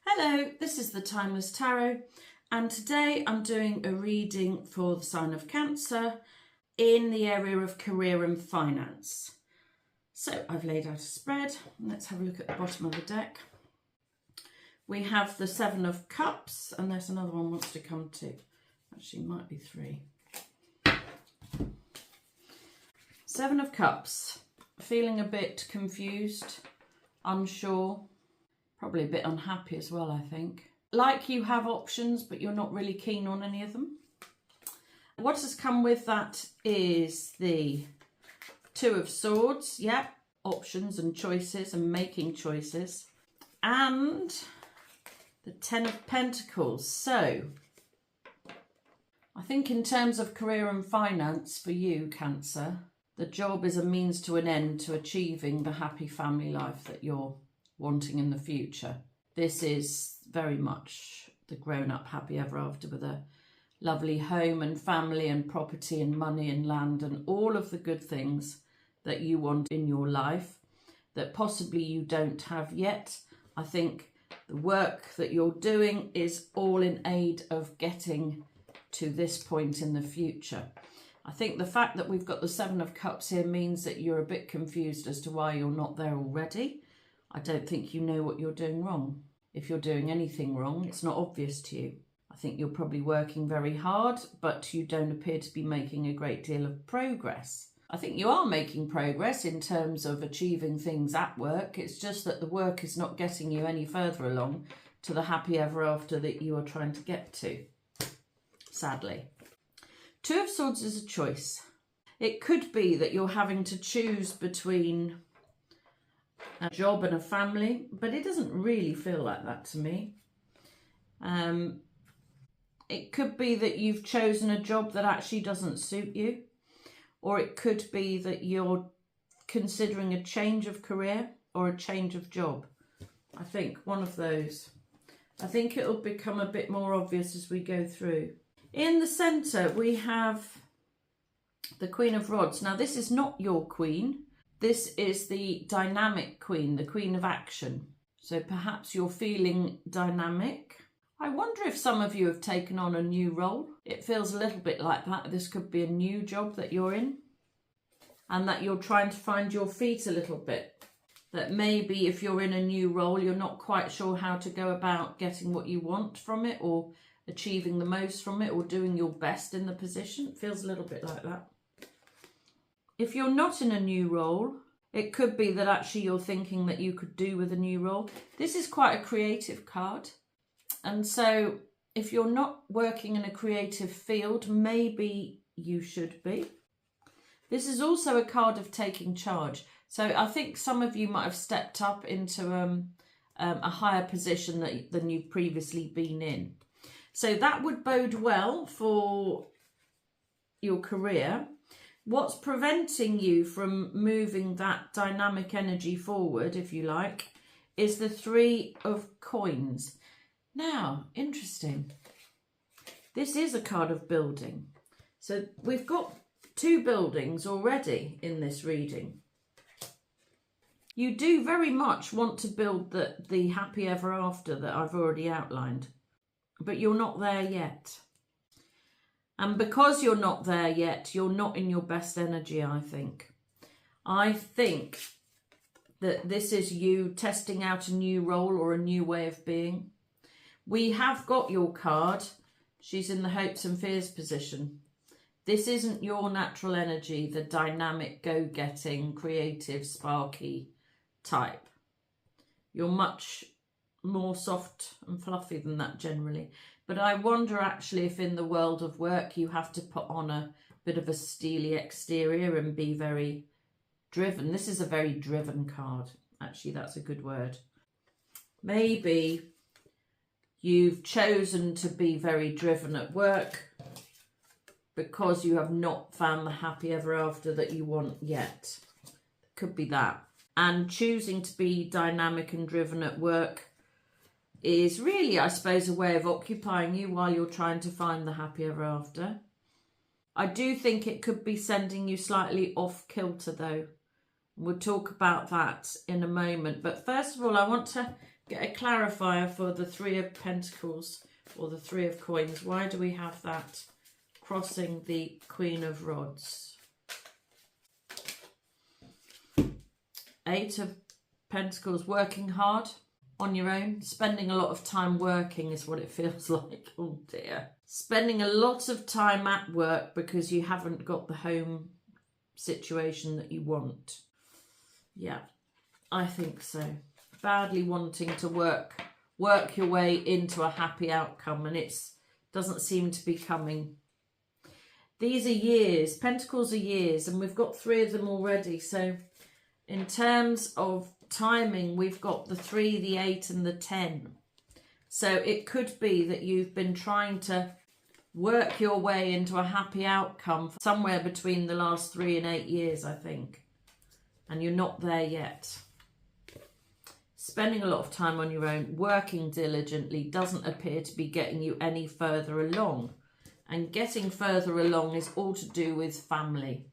Hello, this is the Timeless Tarot, and today I'm doing a reading for the sign of Cancer in the area of career and finance. So I've laid out a spread. Let's have a look at the bottom of the deck. We have the Seven of Cups, and there's another one wants to come too. Actually, might be three. Seven of Cups. Feeling a bit confused, unsure. Probably a bit unhappy as well, I think. Like you have options, but you're not really keen on any of them. What has come with that is the Two of Swords. Yep, options and choices and making choices. And the Ten of Pentacles. So, I think in terms of career and finance for you, Cancer, the job is a means to an end to achieving the happy family life that you're wanting in the future. This is very much the grown-up happy ever after with a lovely home and family and property and money and land and all of the good things that you want in your life that possibly you don't have yet. I think the work that you're doing is all in aid of getting to this point in the future. I think the fact that we've got the Seven of Cups here means that you're a bit confused as to why you're not there already. I don't think you know what you're doing wrong. If you're doing anything wrong, it's not obvious to you. I think you're probably working very hard, but you don't appear to be making a great deal of progress. I think you are making progress in terms of achieving things at work. It's just that the work is not getting you any further along to the happy ever after that you are trying to get to, sadly. Two of Swords is a choice. It could be that you're having to choose between a job and a family, but it doesn't really feel like that to me. It could be that you've chosen a job that actually doesn't suit you, or it could be that you're considering a change of career or a change of job. I think one of those. I think it'll become a bit more obvious as we go through. In the centre, we have the Queen of Rods. Now, this is not your queen. This is the dynamic queen, the queen of action. So perhaps you're feeling dynamic. I wonder if some of you have taken on a new role. It feels a little bit like that. This could be a new job that you're in and that you're trying to find your feet a little bit. That maybe if you're in a new role, you're not quite sure how to go about getting what you want from it or achieving the most from it or doing your best in the position. It feels a little bit like that. If you're not in a new role, it could be that actually you're thinking that you could do with a new role. This is quite a creative card. And so if you're not working in a creative field, maybe you should be. This is also a card of taking charge. So I think some of you might have stepped up into a higher position than you've previously been in. So that would bode well for your career. What's preventing you from moving that dynamic energy forward, if you like, is the Three of Coins. Now, interesting. This is a card of building. So we've got two buildings already in this reading. You do very much want to build the happy ever after that I've already outlined, but you're not there yet. And because you're not there yet, you're not in your best energy, I think. I think that this is you testing out a new role or a new way of being. We have got your card. She's in the hopes and fears position. This isn't your natural energy, the dynamic, go-getting, creative, sparky type. You're much more soft and fluffy than that generally. But I wonder actually if in the world of work you have to put on a bit of a steely exterior and be very driven. This is a very driven card. Actually, that's a good word. Maybe you've chosen to be very driven at work because you have not found the happy ever after that you want yet. Could be that. And choosing to be dynamic and driven at work is really, I suppose, a way of occupying you while you're trying to find the happy ever after. I do think it could be sending you slightly off kilter though. We'll talk about that in a moment. But first of all, I want to Get a clarifier for the Three of Pentacles or the Three of Coins. Why do we have that crossing the Queen of Rods? Eight of Pentacles, working hard on your own. Spending a lot of time working is what it feels like. Oh dear. Spending a lot of time at work because you haven't got the home situation that you want. Yeah, I think so. Badly wanting to work your way into a happy outcome, and it doesn't seem to be coming. These are years. Pentacles are years, and we've got 3 of them already. So in terms of timing, we've got the 3, the 8 and the 10. So it could be that you've been trying to work your way into a happy outcome somewhere between the last 3 and 8 years, I think. And you're not there yet. Spending a lot of time on your own, working diligently doesn't appear to be getting you any further along. And getting further along is all to do with family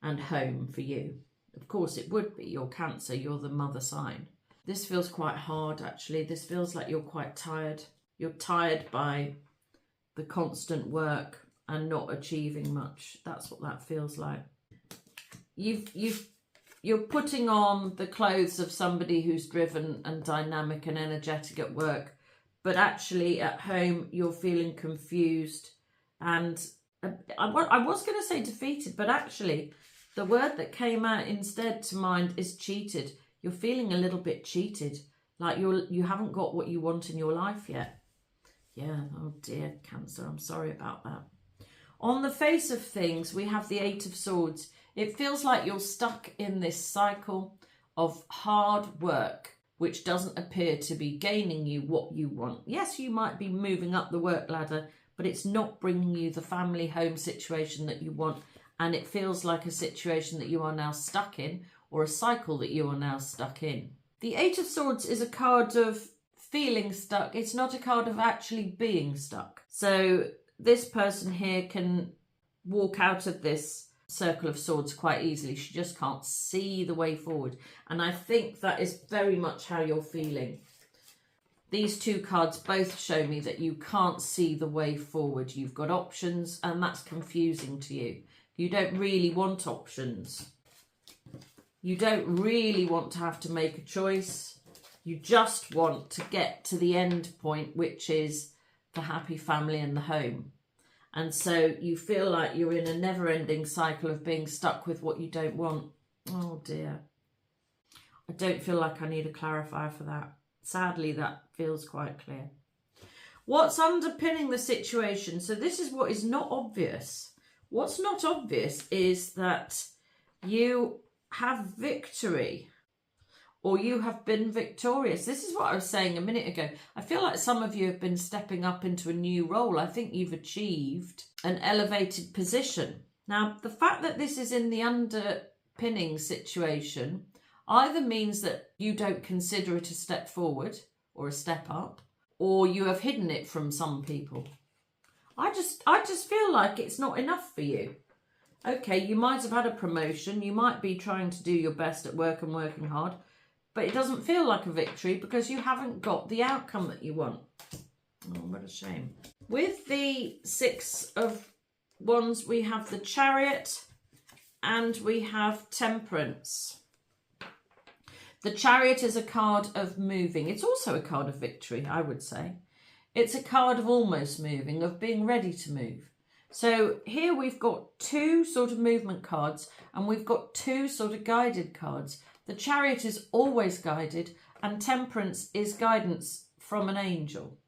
and home for you. Of course it would be. You're Cancer, you're the mother sign. This feels quite hard actually. This feels like you're quite tired. You're tired by the constant work and not achieving much. That's what that feels like. You're putting on the clothes of somebody who's driven and dynamic and energetic at work, but actually at home you're feeling confused and I was going to say defeated, but actually the word that came out instead to mind is cheated. You're feeling a little bit cheated, like you haven't got what you want in your life yet. Yeah, oh dear, Cancer, I'm sorry about that. On the face of things, we have the 8 of Swords. It feels like you're stuck in this cycle of hard work, which doesn't appear to be gaining you what you want. Yes, you might be moving up the work ladder, but it's not bringing you the family home situation that you want. And it feels like a situation that you are now stuck in, or a cycle that you are now stuck in. The 8 of Swords is a card of feeling stuck. It's not a card of actually being stuck. So this person here can walk out of this Circle of Swords quite easily. She just can't see the way forward. And I think that is very much how you're feeling. These 2 cards both show me that you can't see the way forward. You've got options and that's confusing to you. You don't really want options. You don't really want to have to make a choice. You just want to get to the end point, which is the happy family and the home. And so you feel like you're in a never-ending cycle of being stuck with what you don't want. Oh dear. I don't feel like I need a clarifier for that. Sadly, that feels quite clear. What's underpinning the situation? So this is what is not obvious. What's not obvious is that you have victory, or you have been victorious. This is what I was saying a minute ago. I feel like some of you have been stepping up into a new role. I think you've achieved an elevated position. Now, the fact that this is in the underpinning situation either means that you don't consider it a step forward or a step up, or you have hidden it from some people. I just feel like it's not enough for you. Okay, you might have had a promotion. You might be trying to do your best at work and working hard, but it doesn't feel like a victory because you haven't got the outcome that you want. Oh, what a shame. With the 6 of Wands, we have the Chariot and we have Temperance. The Chariot is a card of moving. It's also a card of victory, I would say. It's a card of almost moving, of being ready to move. So here we've got 2 sort of movement cards and we've got 2 sort of guided cards. The Chariot is always guided and Temperance is guidance from an angel.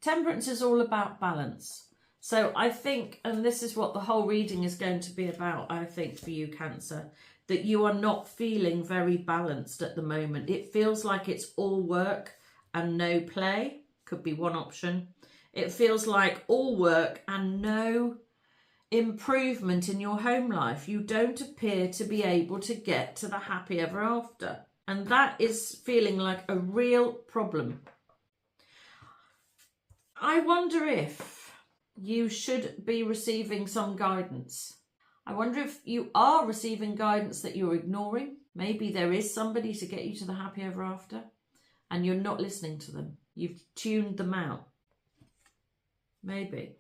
Temperance is all about balance. So I think, and this is what the whole reading is going to be about, I think, for you, Cancer, that you are not feeling very balanced at the moment. It feels like it's all work and no play. Could be one option. It feels like all work and no improvement in your home life. You don't appear to be able to get to the happy ever after. And that is feeling like a real problem. I wonder if you should be receiving some guidance. I wonder if you are receiving guidance that you're ignoring. Maybe there is somebody to get you to the happy ever after. and you're not listening to them. You've tuned them out. Maybe.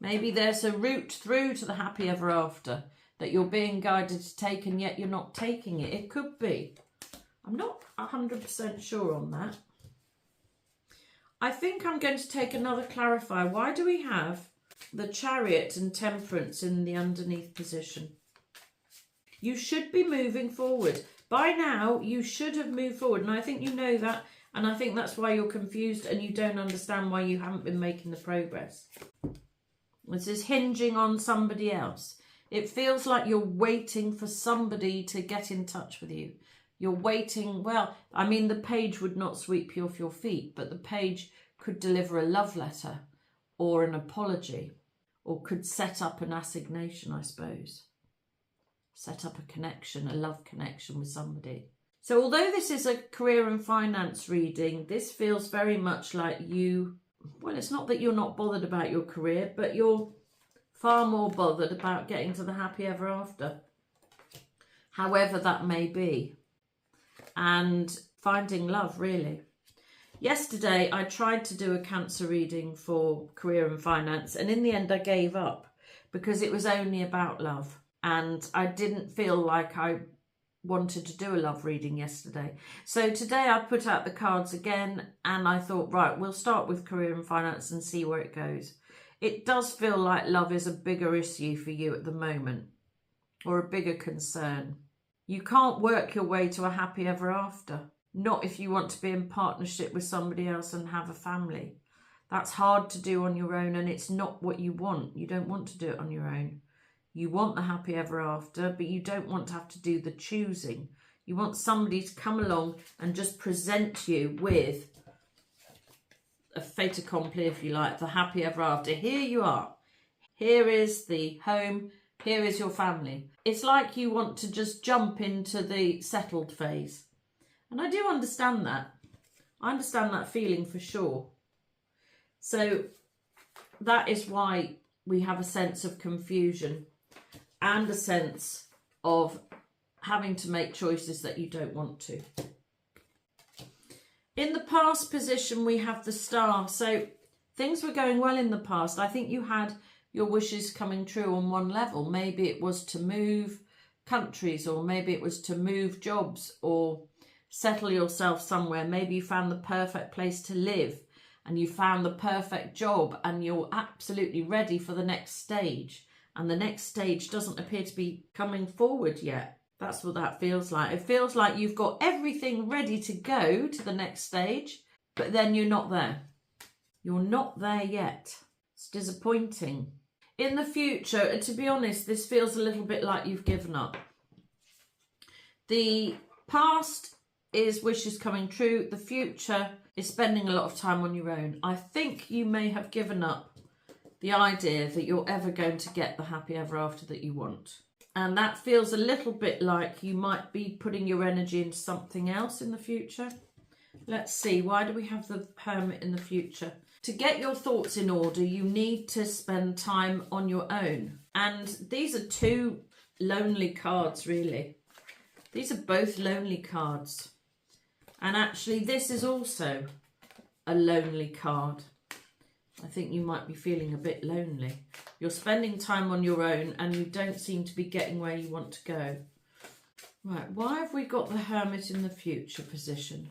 Maybe there's a route through to the happy ever after that you're being guided to take, and yet you're not taking it. It could be. I'm not 100% sure on that. I think I'm going to take another clarifier. Why do we have the Chariot and Temperance in the underneath position? You should be moving forward. By now, you should have moved forward. And I think you know that. And I think that's why you're confused and you don't understand why you haven't been making the progress. This is hinging on somebody else. It feels like you're waiting for somebody to get in touch with you. You're waiting, well, I mean, the page would not sweep you off your feet, but the page could deliver a love letter or an apology, or could set up an assignation, I suppose. Set up a connection, a love connection with somebody. So although this is a career and finance reading, this feels very much like you, well, it's not that you're not bothered about your career, but you're far more bothered about getting to the happy ever after, however that may be, and finding love, really. Yesterday, I tried to do a Cancer reading for career and finance, and in the end, I gave up because it was only about love, and I didn't feel like I wanted to do a love reading yesterday. So today, I put out the cards again, and I thought, right, we'll start with career and finance and see where it goes. It does feel like love is a bigger issue for you at the moment, or a bigger concern. You can't work your way to a happy ever after. Not if you want to be in partnership with somebody else and have a family. That's hard to do on your own, and it's not what you want. You don't want to do it on your own. You want the happy ever after, but you don't want to have to do the choosing. You want somebody to come along and just present you with a fait accompli, if you like, the happy ever after. Here you are. Here is the home. Here is your family. It's like you want to just jump into the settled phase. And I do understand that. I understand that feeling for sure. So that is why we have a sense of confusion and a sense of having to make choices that you don't want to. In the past position, we have the Star. So things were going well in the past. I think you had your wishes coming true on one level. Maybe it was to move countries, or maybe it was to move jobs, or settle yourself somewhere. Maybe you found the perfect place to live, and you found the perfect job, and you're absolutely ready for the next stage. And the next stage doesn't appear to be coming forward yet. That's what that feels like. It feels like you've got everything ready to go to the next stage, but then you're not there. You're not there yet. It's disappointing. In the future, to be honest, this feels a little bit like you've given up. The past is wishes coming true. The future is spending a lot of time on your own. I think you may have given up the idea that you're ever going to get the happy ever after that you want. And that feels a little bit like you might be putting your energy into something else in the future. Let's see, why do we have the Hermit in the future? To get your thoughts in order, you need to spend time on your own. And these are two lonely cards, really. These are both lonely cards. And actually, this is also a lonely card. I think you might be feeling a bit lonely. You're spending time on your own and you don't seem to be getting where you want to go. Right, why have we got the Hermit in the future position?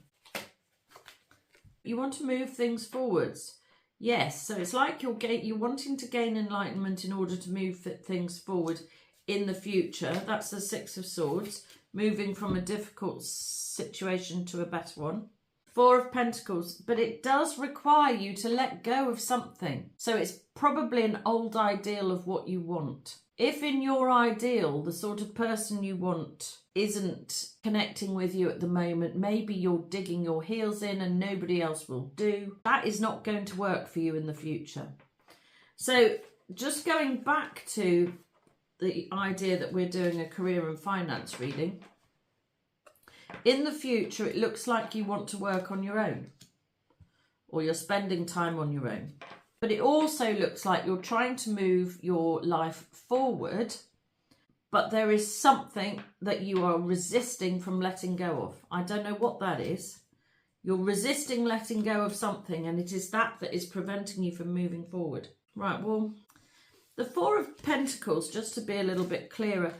You want to move things forwards. Yes, so it's like you're wanting to gain enlightenment in order to move things forward in the future. That's the Six of Swords, moving from a difficult situation to a better one. Four of Pentacles, but it does require you to let go of something. So it's probably an old ideal of what you want. If in your ideal, the sort of person you want isn't connecting with you at the moment, maybe you're digging your heels in and nobody else will do, that is not going to work for you in the future. So just going back to the idea that we're doing a career and finance reading, in the future, it looks like you want to work on your own, or you're spending time on your own. But it also looks like you're trying to move your life forward, but there is something that you are resisting from letting go of. I don't know what that is, You're resisting letting go of something, and it is that is preventing you from moving forward. Right, well, the Four of Pentacles, just to be a little bit clearer,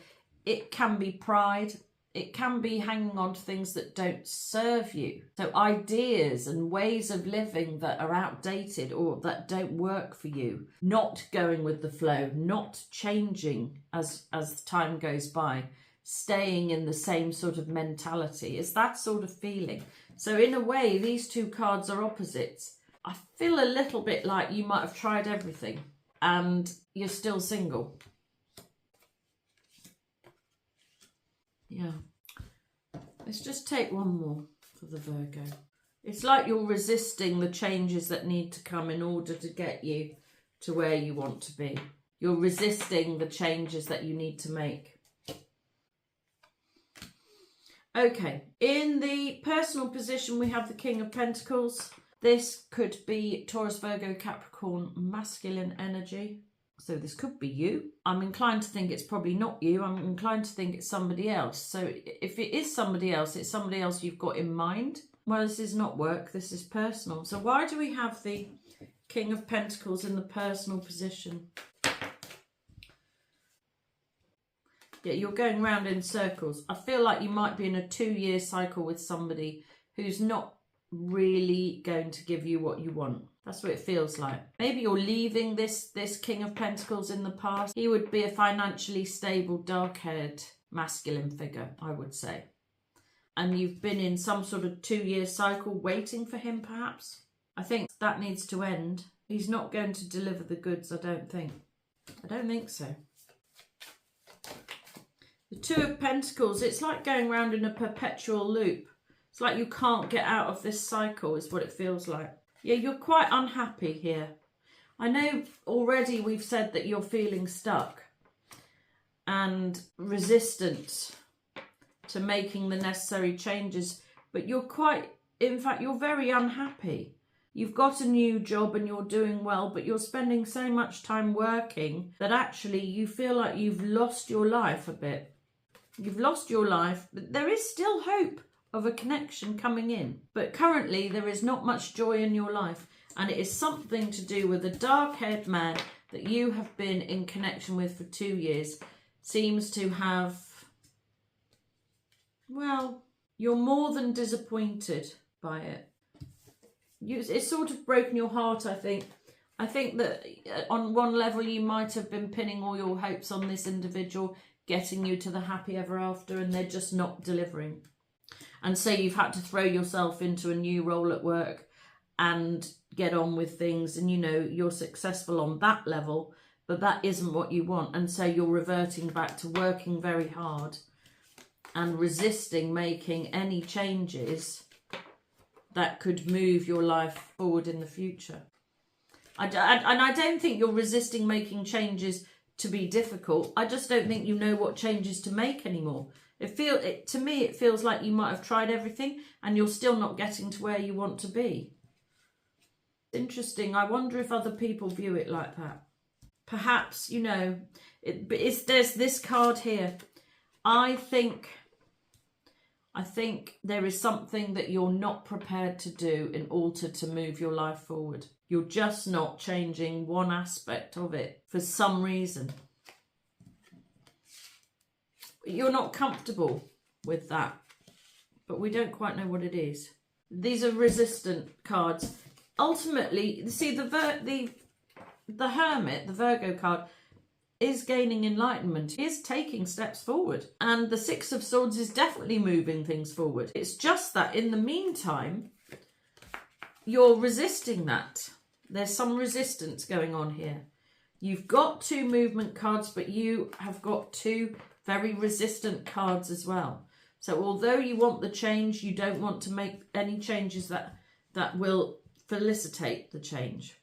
it can be pride. It can be hanging on to things that don't serve you. So ideas and ways of living that are outdated or that don't work for you. Not going with the flow, not changing as time goes by. Staying in the same sort of mentality. It's that sort of feeling. So in a way, these two cards are opposites. I feel a little bit like you might have tried everything and you're still single. Yeah. Let's just take one more for the Virgo. It's like you're resisting the changes that need to come in order to get you to where you want to be. You're resisting the changes that you need to make. Okay, in the personal position, we have the King of Pentacles. This could be Taurus, Virgo, Capricorn, masculine energy. So this could be you. I'm inclined to think it's probably not you. I'm inclined to think it's somebody else. So if it is somebody else, it's somebody else you've got in mind. Well, this is not work. This is personal. So why do we have the King of Pentacles in the personal position? Yeah, you're going round in circles. I feel like you might be in a 2-year cycle with somebody who's not really going to give you what you want. That's what it feels like. Maybe you're leaving this King of Pentacles in the past. He would be a financially stable, dark-haired, masculine figure, I would say. And you've been in some sort of 2-year cycle waiting for him, perhaps. I think that needs to end. He's not going to deliver the goods, I don't think. I don't think so. The Two of Pentacles, it's like going round in a perpetual loop. It's like you can't get out of this cycle, is what it feels like. Yeah, you're quite unhappy here. I know already we've said that you're feeling stuck and resistant to making the necessary changes, but you're in fact, you're very unhappy. You've got a new job and you're doing well, but you're spending so much time working that actually you feel like you've lost your life a bit. You've lost your life, but there is still hope of a connection coming in. But currently there is not much joy in your life, and it is something to do with a dark-haired man that you have been in connection with for 2 years. Seems to have, well, you're more than disappointed by it. It's sort of broken your heart, I think. I think that on one level you might have been pinning all your hopes on this individual, getting you to the happy ever after, and they're just not delivering. And so you've had to throw yourself into a new role at work and get on with things, and you know you're successful on that level, but that isn't what you want. And so you're reverting back to working very hard and resisting making any changes that could move your life forward in the future. And I don't think you're resisting making changes to be difficult. I just don't think you know what changes to make anymore. To me, it feels like you might have tried everything and you're still not getting to where you want to be. Interesting. I wonder if other people view it like that. Perhaps, you know, there's this card here. I think there is something that you're not prepared to do in order to move your life forward. You're just not changing one aspect of it for some reason. You're not comfortable with that, but we don't quite know what it is. These are resistant cards. Ultimately, see, the Hermit, the Virgo card, is gaining enlightenment, is taking steps forward. And the Six of Swords is definitely moving things forward. It's just that in the meantime, you're resisting that. There's some resistance going on here. You've got 2 movement cards, but you have got 2 very resistant cards as well. So although you want the change, you don't want to make any changes that will felicitate the change.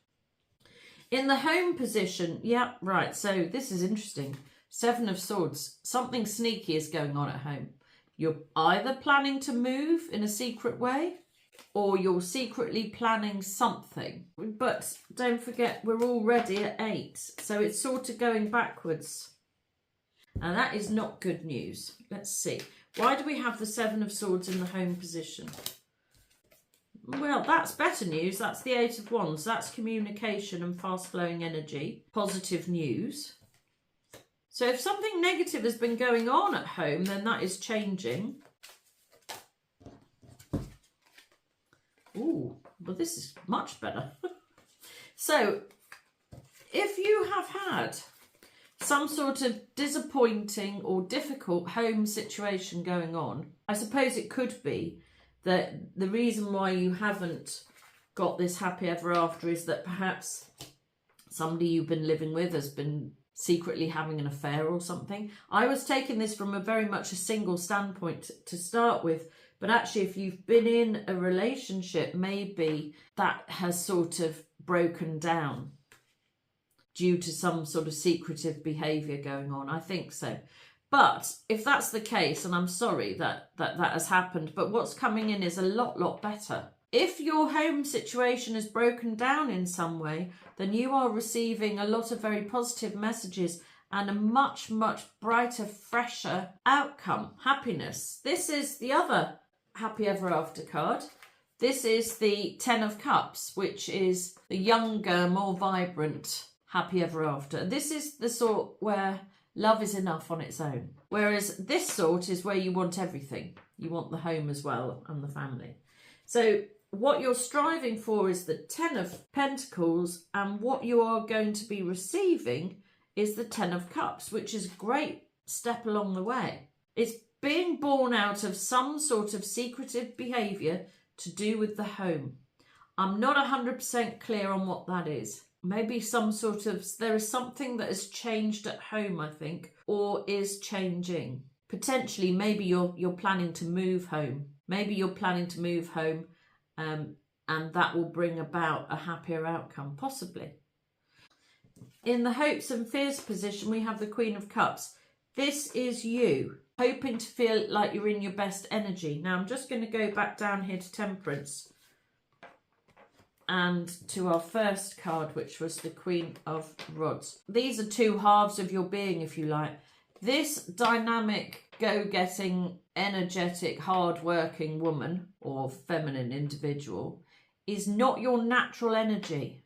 In the home position, yeah, right, so this is interesting. 7 of Swords, something sneaky is going on at home. You're either planning to move in a secret way, or you're secretly planning something. But don't forget, we're already at 8, so it's sort of going backwards. And that is not good news. Let's see. Why do we have the 7 of Swords in the home position? Well, that's better news. That's the Eight of Wands. That's communication and fast-flowing energy. Positive news. So if something negative has been going on at home, then that is changing. Ooh, well, this is much better. So if you have had some sort of disappointing or difficult home situation going on, I suppose it could be that the reason why you haven't got this happy ever after is that perhaps somebody you've been living with has been secretly having an affair or something. I was taking this from a very much a single standpoint to start with, but actually if you've been in a relationship, maybe that has sort of broken down due to some sort of secretive behaviour going on. I think so. But if that's the case, and I'm sorry that has happened, but what's coming in is a lot better. If your home situation is broken down in some way, then you are receiving a lot of very positive messages and a much brighter, fresher outcome, happiness. This is the other happy ever after card. This is the Ten of Cups, which is the younger, more vibrant happy ever after. This is the sort where love is enough on its own. Whereas this sort is where you want everything. You want the home as well and the family. So what you're striving for is the Ten of Pentacles, and what you are going to be receiving is the Ten of Cups, which is a great step along the way. It's being born out of some sort of secretive behaviour to do with the home. I'm not 100% clear on what that is. Maybe some sort of, there is something that has changed at home, I think, or is changing. Potentially, maybe you're planning to move home. Maybe you're planning to move home, and that will bring about a happier outcome, possibly. In the hopes and fears position, we have the Queen of Cups. This is you, hoping to feel like you're in your best energy. Now, I'm just going to go back down here to Temperance and to our first card, which was the Queen of Rods. These are two halves of your being, if you like. This dynamic, go-getting, energetic, hard-working woman or feminine individual is not your natural energy.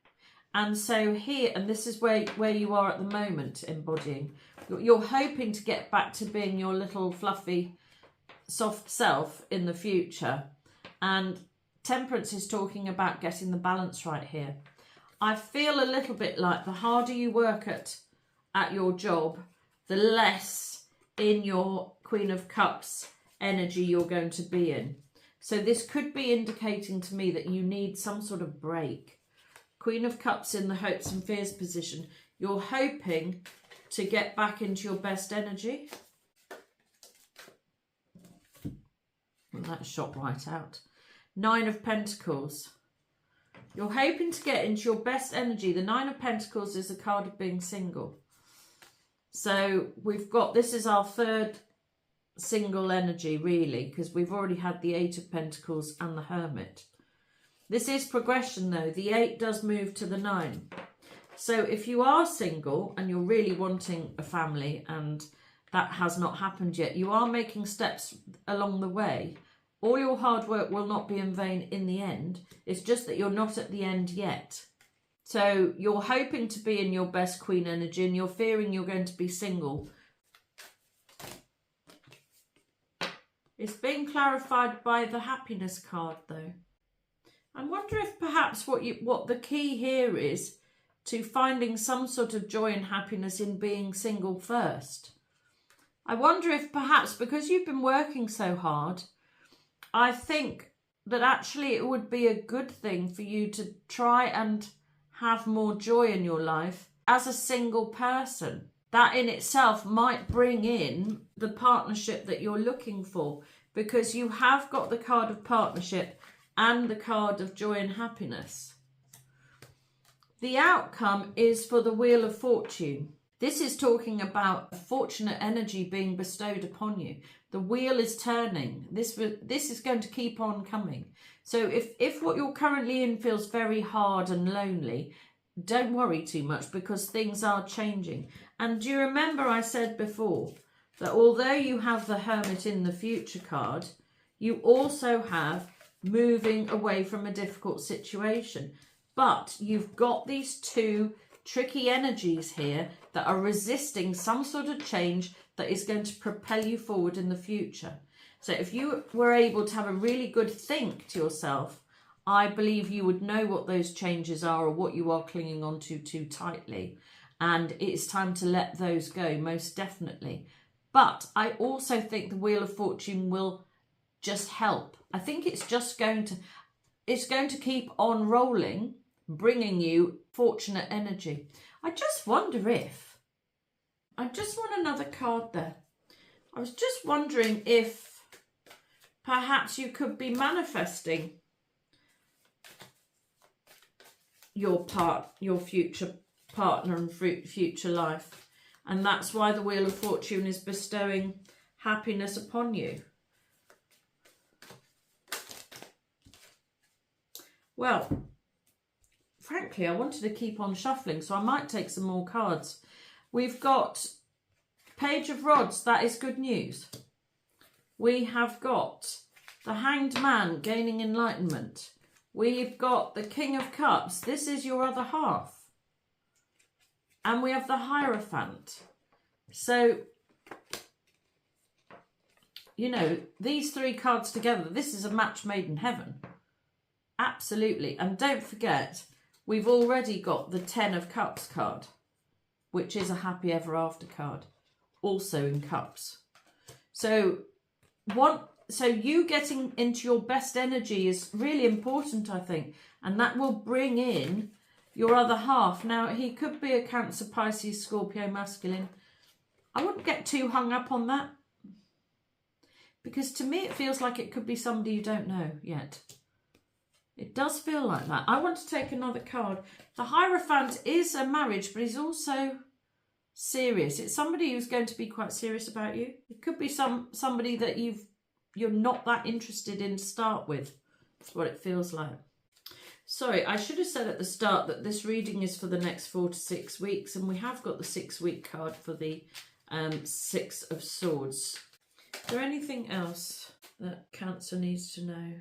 And so here, and this is where you are at the moment embodying, you're hoping to get back to being your little fluffy, soft self in the future. And Temperance is talking about getting the balance right here. I feel a little bit like the harder you work at your job, the less in your Queen of Cups energy you're going to be in. So this could be indicating to me that you need some sort of break. Queen of Cups in the hopes and fears position. You're hoping to get back into your best energy. Well, that shot right out. Nine of Pentacles. You're hoping to get into your best energy. The Nine of Pentacles is a card of being single. So we've got, this is our third single energy, really, because we've already had the Eight of Pentacles and the Hermit. This is progression, though. The 8 does move to the 9. So if you are single and you're really wanting a family and that has not happened yet, you are making steps along the way. All your hard work will not be in vain in the end. It's just that you're not at the end yet. So you're hoping to be in your best queen energy and you're fearing you're going to be single. It's being clarified by the happiness card, though. I wonder if perhaps what the key here is to finding some sort of joy and happiness in being single first. I wonder if perhaps because you've been working so hard, I think that actually it would be a good thing for you to try and have more joy in your life as a single person. That in itself might bring in the partnership that you're looking for, because you have got the card of partnership and the card of joy and happiness. The outcome is for the Wheel of Fortune. This is talking about a fortunate energy being bestowed upon you. The wheel is turning. This is going to keep on coming. So if what you're currently in feels very hard and lonely, don't worry too much, because things are changing. And do you remember I said before that although you have the Hermit in the future card, you also have moving away from a difficult situation. But you've got these two tricky energies here that are resisting some sort of change that is going to propel you forward in the future. So if you were able to have a really good think to yourself, I believe you would know what those changes are or what you are clinging on to too tightly. And it's time to let those go, most definitely. But I also think the Wheel of Fortune will just help. I think it's just going to keep on rolling, bringing you fortunate energy. I just wonder if, I just want another card there. I was just wondering if perhaps you could be manifesting your future partner and future life. And that's why the Wheel of Fortune is bestowing happiness upon you. Well, frankly, I wanted to keep on shuffling, so I might take some more cards. We've got Page of Rods, that is good news. We have got the Hanged Man, gaining enlightenment. We've got the King of Cups, this is your other half. And we have the Hierophant. So, you know, these three cards together, this is a match made in heaven. Absolutely. And don't forget, we've already got the 10 of Cups card, which is a happy ever after card, also in cups. So you getting into your best energy is really important, I think, and that will bring in your other half. Now, he could be a Cancer, Pisces, Scorpio, masculine. I wouldn't get too hung up on that, because to me it feels like it could be somebody you don't know yet. It does feel like that. I want to take another card. The Hierophant is a marriage, but he's also serious. It's somebody who's going to be quite serious about you. It could be somebody that you're not that interested in to start with. That's what it feels like. Sorry, I should have said at the start that this reading is for the next 4 to 6 weeks, and we have got the 6-week card for the 6 of Swords. Is there anything else that Cancer needs to know?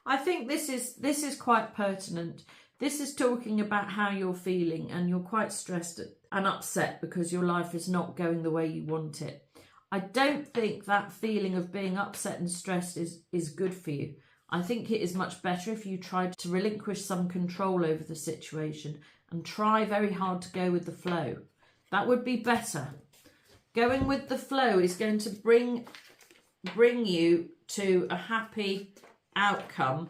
I think this is quite pertinent. This is talking about how you're feeling, and you're quite stressed and upset because your life is not going the way you want it. I don't think that feeling of being upset and stressed is good for you. I think it is much better if you tried to relinquish some control over the situation and try very hard to go with the flow. That would be better. Going with the flow is going to bring you to a happy outcome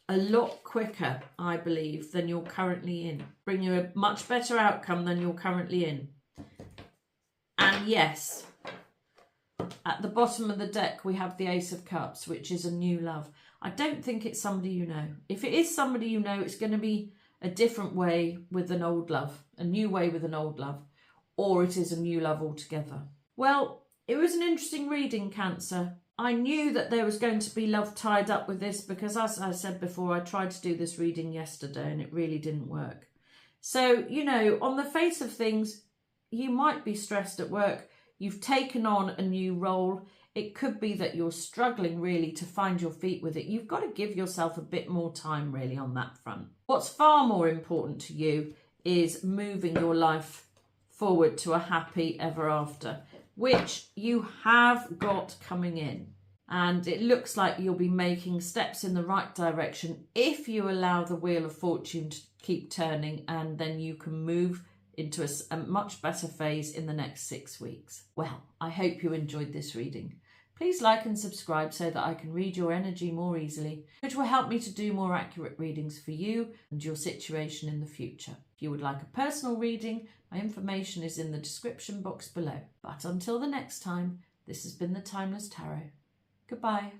a lot quicker, I believe, than you're currently in. Bring you a much better outcome than you're currently in. And yes, at the bottom of the deck we have the Ace of Cups, which is a new love. I don't think it's somebody you know. If it is somebody you know, it's going to be a different way with an old love, a new way with an old love, or it is a new love altogether. Well, it was an interesting reading, Cancer. I knew that there was going to be love tied up with this because, as I said before, I tried to do this reading yesterday and it really didn't work. So, you know, on the face of things, you might be stressed at work. You've taken on a new role. It could be that you're struggling really to find your feet with it. You've got to give yourself a bit more time really on that front. What's far more important to you is moving your life forward to a happy ever after, which you have got coming in. And it looks like you'll be making steps in the right direction if you allow the Wheel of Fortune to keep turning, and then you can move into a much better phase in the next 6 weeks. Well, I hope you enjoyed this reading. Please like and subscribe so that I can read your energy more easily, which will help me to do more accurate readings for you and your situation in the future. If you would like a personal reading, my information is in the description box below. But until the next time, this has been the Timeless Tarot. Goodbye.